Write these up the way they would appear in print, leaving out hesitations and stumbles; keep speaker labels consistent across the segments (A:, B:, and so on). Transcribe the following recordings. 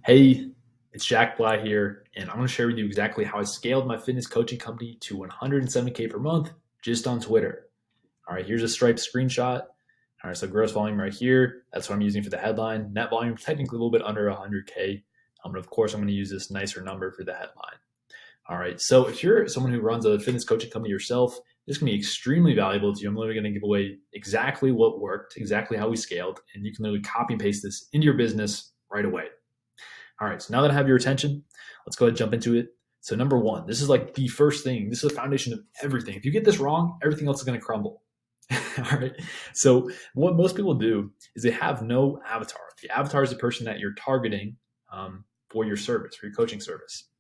A: Hey, it's Jack Bly here, and I'm going to share with you exactly how I scaled my fitness coaching company to 107K per month just on Twitter. All right, here's a Stripe screenshot. All right, so gross volume right here. That's what I'm using for the headline. Net volume, technically a little bit under 100K. But of course, I'm going to use this nicer number for the headline. All right, so if you're someone who runs a fitness coaching company yourself, this can be extremely valuable to you. I'm literally going to give away exactly what worked, exactly how we scaled, and you can literally copy and paste this into your business right away. All right, so now that I have your attention, let's go ahead and jump into it. So number one, this is like the first thing. This is the foundation of everything. If you get this wrong, everything else is going to crumble. All right. So what most people do is they have no avatar. The avatar is the person that you're targeting for your service, for your coaching service.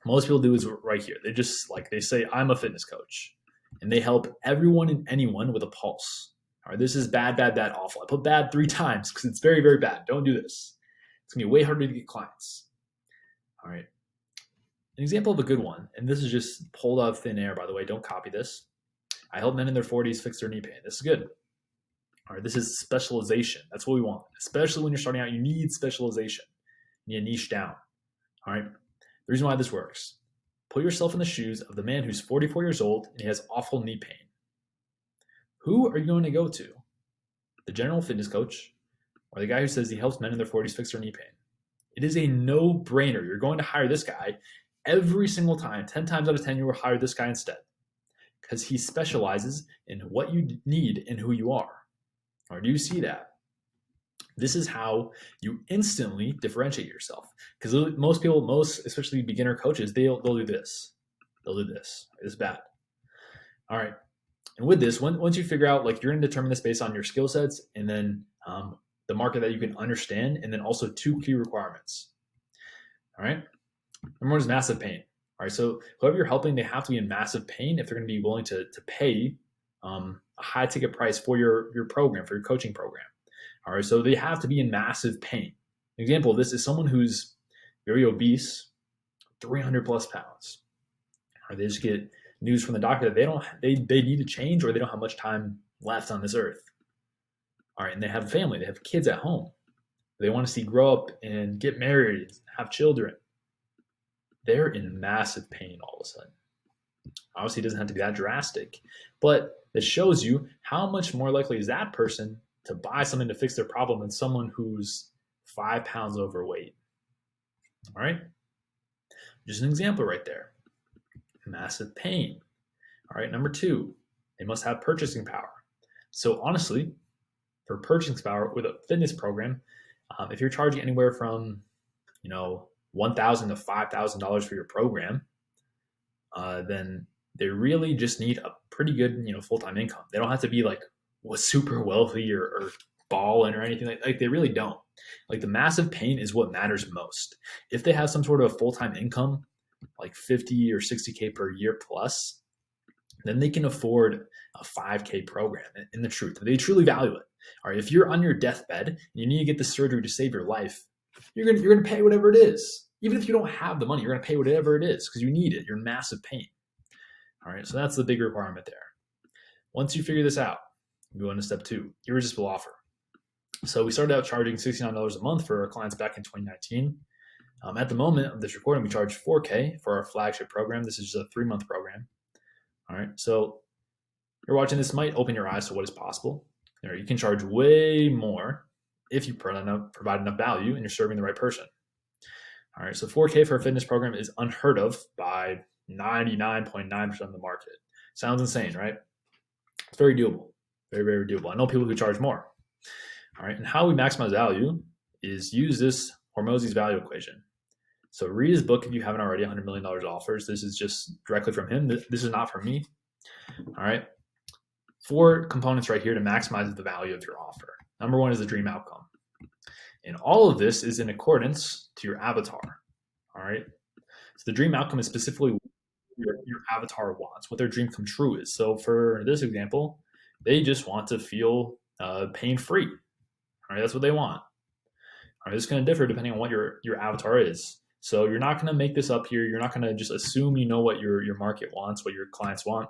A: Most people do is right here. They say, I'm a fitness coach, and they help everyone and anyone with a pulse. All right. This is bad, bad, bad, awful. I put bad 3 times because it's very, very bad. Don't do this. It's going to be way harder to get clients. All right. An example of a good one, and this is just pulled out of thin air, by the way. Don't copy this. I help men in their 40s fix their knee pain. This is good. All right. This is specialization. That's what we want. Especially when you're starting out, you need specialization. You need a niche down. All right. The reason why this works, put yourself in the shoes of the man who's 44 years old and he has awful knee pain. Who are you going to go to? The general fitness coach, or the guy who says he helps men in their 40s fix their knee pain? It is a no-brainer. You're going to hire this guy every single time. 10 times out of 10, you will hire this guy instead because he specializes in what you need and who you are. Or do you see that? This is how you instantly differentiate yourself. Because most people, especially beginner coaches, they'll do this. They'll do this. It's bad. All right. And with this, once you figure out, like, you're going to determine this based on your skill sets and then the market that you can understand, and then also 2 key requirements. All right. Number one is massive pain. All right. So whoever you're helping, they have to be in massive pain if they're going to be willing to pay a high ticket price for your program, for your coaching program. All right. So they have to be in massive pain. An example of this is someone who's very obese, 300 plus pounds. Or they just get news from the doctor that they need to change, or they don't have much time left on this earth. All right, and they have a family, they have kids at home. They want to see grow up and get married, have children. They're in massive pain all of a sudden. Obviously, it doesn't have to be that drastic, but it shows you how much more likely is that person to buy something to fix their problem than someone who's 5 pounds overweight. All right, just an example right there. Massive pain. All right, number 2, they must have purchasing power. So honestly, for purchasing power with a fitness program, if you're charging anywhere from, $1,000 to $5,000 for your program, then they really just need a pretty good, full-time income. They don't have to be like super wealthy or balling or anything like they really don't. Like, the massive pain is what matters most. If they have some sort of full-time income, like 50 or 60K per year plus, then they can afford a 5K program in the truth. They truly value it. All right, if you're on your deathbed and you need to get the surgery to save your life, you're gonna pay whatever it is. Even if you don't have the money, you're gonna pay whatever it is because you need it. You're in massive pain. All right, so that's the big requirement there. Once you figure this out, you go into step 2, irresistible offer. So we started out charging $69 a month for our clients back in 2019. At the moment of this recording, we charge $4K for our flagship program. This is just a 3-month program. All right, so you're watching this might open your eyes to what is possible. You can charge way more if you provide enough value and you're serving the right person. All right, so $4K for a fitness program is unheard of by 99.9% of the market. Sounds insane, right? It's very doable, very, very doable. I know people who charge more. All right, and how we maximize value is use this Hormozi's value equation. So read his book if you haven't already, $100 million offers. This is just directly from him. This is not from me. All right. 4 components right here to maximize the value of your offer. Number 1 is the dream outcome. And all of this is in accordance to your avatar. All right. So the dream outcome is specifically what your avatar wants, what their dream come true is. So for this example, they just want to feel pain-free. All right. That's what they want. All right. It's going to differ depending on what your avatar is. So you're not going to make this up here. You're not going to just assume you know what your market wants, what your clients want.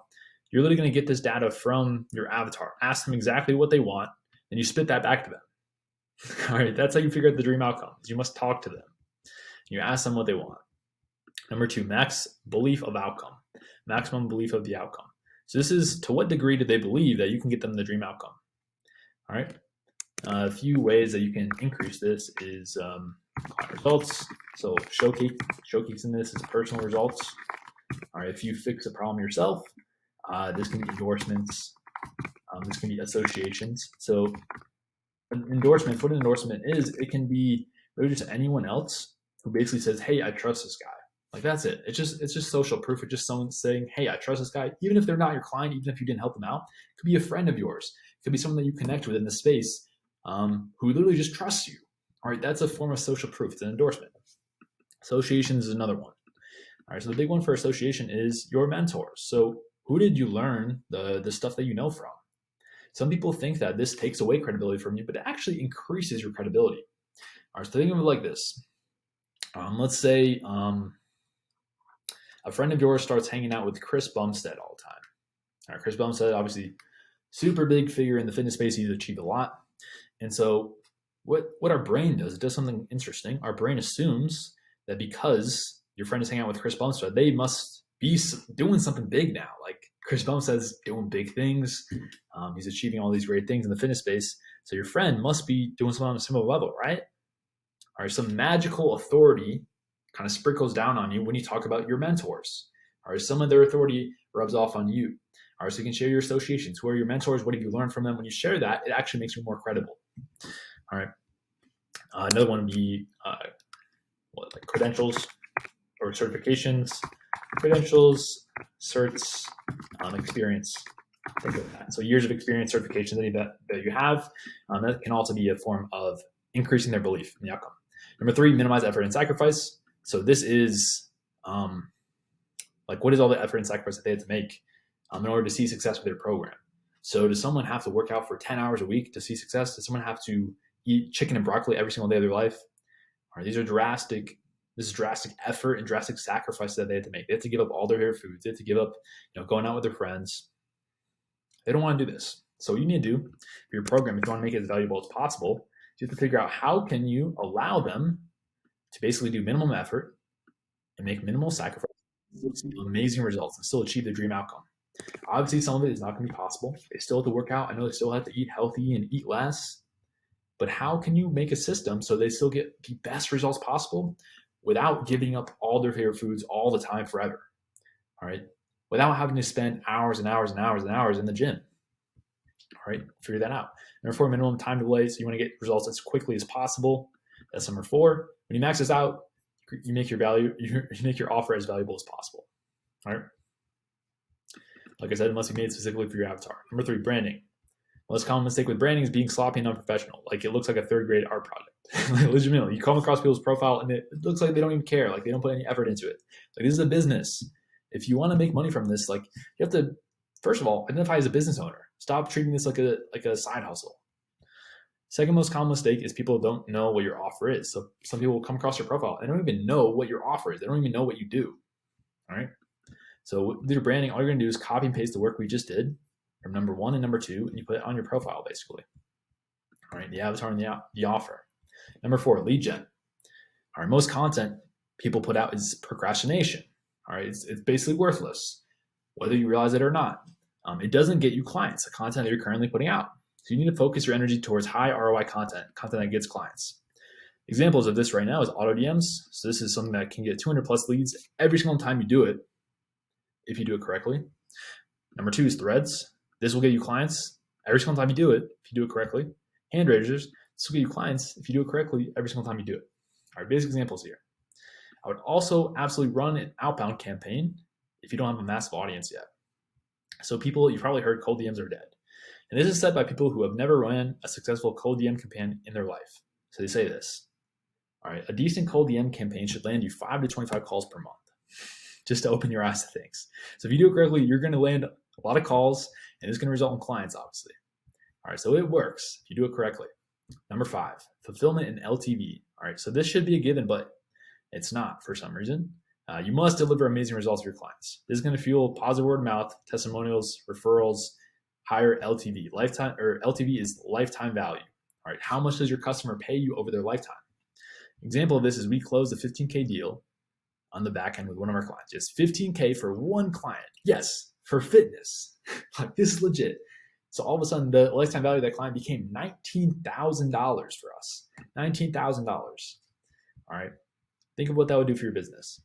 A: You're literally going to get this data from your avatar. Ask them exactly what they want, and you spit that back to them. All right, that's how you figure out the dream outcomes. You must talk to them. You ask them what they want. Number 2, maximum belief of the outcome. So this is to what degree do they believe that you can get them the dream outcome. All right. A few ways that you can increase this is client results. So showcasing this is personal results. All right. If you fix a problem yourself, this can be endorsements. This can be associations. So what an endorsement is, it can be really just anyone else who basically says, hey, I trust this guy. Like, that's it. It's just social proof. It's just someone saying, hey, I trust this guy. Even if they're not your client, even if you didn't help them out, it could be a friend of yours. It could be someone that you connect with in the space who literally just trusts you. All right, that's a form of social proof. It's an endorsement. Associations is another one. All right, so the big one for association is your mentors. So who did you learn the stuff that you know from? Some people think that this takes away credibility from you, but it actually increases your credibility. All right, so think of it like this. Let's say a friend of yours starts hanging out with Chris Bumstead all the time. All right, Chris Bumstead, obviously super big figure in the fitness space. He's achieved a lot. And so what our brain does, it does something interesting. Our brain assumes that because your friend is hanging out with Chris Bumstead, they must be doing something big now. Like, Chris Bumstead's doing big things. He's achieving all these great things in the fitness space. So your friend must be doing something on a similar level, right? All right, some magical authority kind of sprinkles down on you when you talk about your mentors. All right, some of their authority rubs off on you. All right, so you can share your associations. Who are your mentors? What have you learned from them? When you share that, it actually makes you more credible. All right. Another one would be like credentials or certifications. Credentials, certs, experience. Think of that. So years of experience, certifications that you have, that can also be a form of increasing their belief in the outcome. Number 3, minimize effort and sacrifice. So this is like, what is all the effort and sacrifice that they had to make in order to see success with their program? So does someone have to work out for 10 hours a week to see success? Does someone have to eat chicken and broccoli every single day of their life? All right, this is drastic effort and drastic sacrifice that they have to make. They have to give up all their favorite foods. They have to give up, going out with their friends. They don't want to do this. So what you need to do for your program, if you want to make it as valuable as possible, you have to figure out how can you allow them to basically do minimum effort and make minimal sacrifice, amazing results, and still achieve their dream outcome. Obviously, some of it is not going to be possible. They still have to work out. I know they still have to eat healthy and eat less. But how can you make a system so they still get the best results possible without giving up all their favorite foods all the time forever? All right. Without having to spend hours and hours and hours and hours in the gym. All right. Figure that out. Number 4, minimum time delay. So you want to get results as quickly as possible. That's number 4. When you max this out, you make your offer as valuable as possible. All right. Like I said, it must be made specifically for your avatar. Number 3, branding. Most common mistake with branding is being sloppy and unprofessional. Like, it looks like a 3rd grade art project. Legitimately, you come across people's profile and it looks like they don't even care. Like, they don't put any effort into it. Like, this is a business. If you want to make money from this, like, you have to, first of all, identify as a business owner. Stop treating this like a side hustle. Second most common mistake is people don't know what your offer is. So some people will come across your profile and don't even know what your offer is. They don't even know what you do. All right. So with your branding, all you're going to do is copy and paste the work we just did from number 1 and number 2, and you put it on your profile, basically. All right, the avatar and the offer. Number 4, lead gen. All right, most content people put out is procrastination. All right, it's basically worthless, whether you realize it or not. It doesn't get you clients, the content that you're currently putting out. So you need to focus your energy towards high ROI content that gets clients. Examples of this right now is auto DMs. So this is something that can get 200 plus leads every single time you do it, if you do it correctly. Number 2 is threads. This will get you clients every single time you do it, if you do it correctly. Hand raisers. This will get you clients if you do it correctly every single time you do it. All right, basic examples here. I would also absolutely run an outbound campaign if you don't have a massive audience yet. So you've probably heard cold DMs are dead. And this is said by people who have never run a successful cold DM campaign in their life. So they say this. All right, a decent cold DM campaign should land you 5 to 25 calls per month, just to open your eyes to things. So if you do it correctly, you're going to land a lot of calls, and it's going to result in clients, obviously. All right, so it works if you do it correctly. Number 5, fulfillment and LTV. All right, so this should be a given, but it's not for some reason. You must deliver amazing results to your clients. This is going to fuel positive word of mouth, testimonials, referrals, higher LTV. LTV is lifetime value. All right, how much does your customer pay you over their lifetime? Example of this is we closed a 15K deal on the back end with one of our clients. Just 15K for one client. Yes, for fitness. Like, this is legit. So all of a sudden, the lifetime value of that client became $19,000 for us. $19,000. All right. Think of what that would do for your business.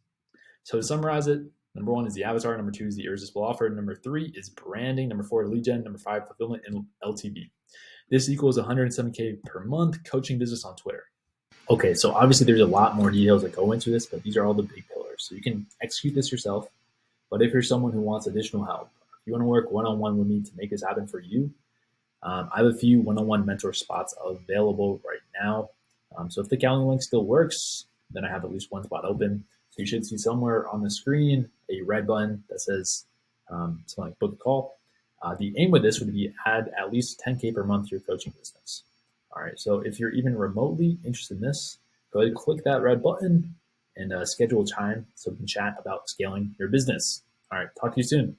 A: So to summarize it, number 1 is the avatar. Number 2 is the irresistible offer. Number 3 is branding. Number 4, lead gen. Number 5, fulfillment and LTV. This equals 107K per month coaching business on Twitter. Okay, so obviously there's a lot more details that go into this, but these are all the big pillars. So you can execute this yourself. But if you're someone who wants additional help, if you want to work one-on-one with me to make this happen for you, I have a few one-on-one mentor spots available right now. So if the Calendly link still works, then I have at least one spot open. So you should see somewhere on the screen a red button that says something like book a call. The aim with this would be add at least 10K per month to your coaching business. All right, so if you're even remotely interested in this, go ahead and click that red button and schedule time so we can chat about scaling your business. All right, talk to you soon.